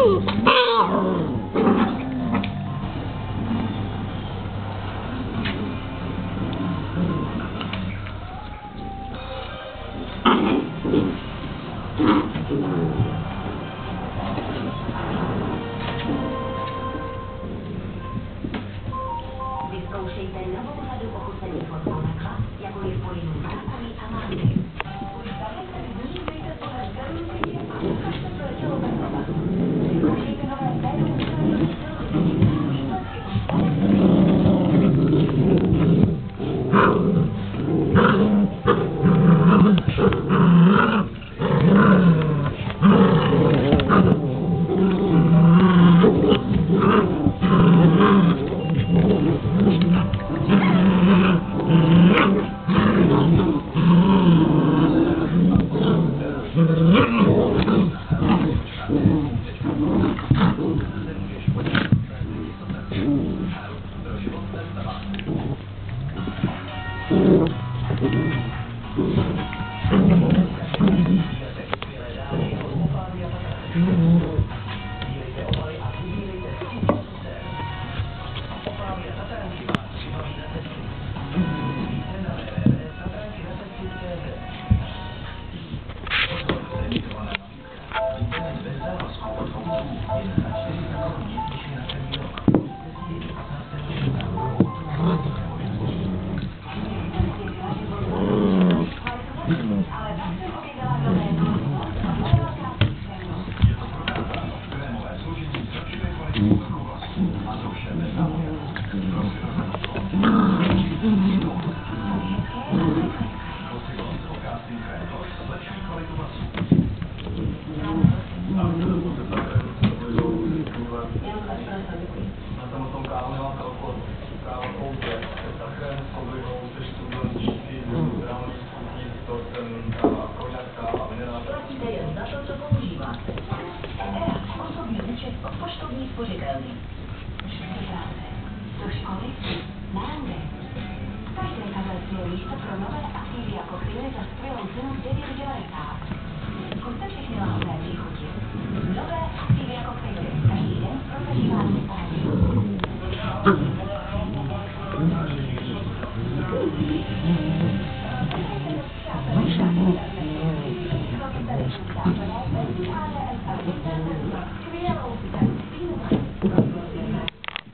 Vyzkoušejte novou řadu ochucených odpůrkla, jako je polinu bramborový a mandy. Už zavěte vnímejte pohled galuzi a ukažte pro tělo venkova. Vyzkoušejte nové férum výsledky poštovní spořitelny. Do práce, do školy, na rande. Každé kazací je místo pro nové Activia koktejly za skvělou cenu 9,90. Zkuste všechny lahodné příchutě. Nové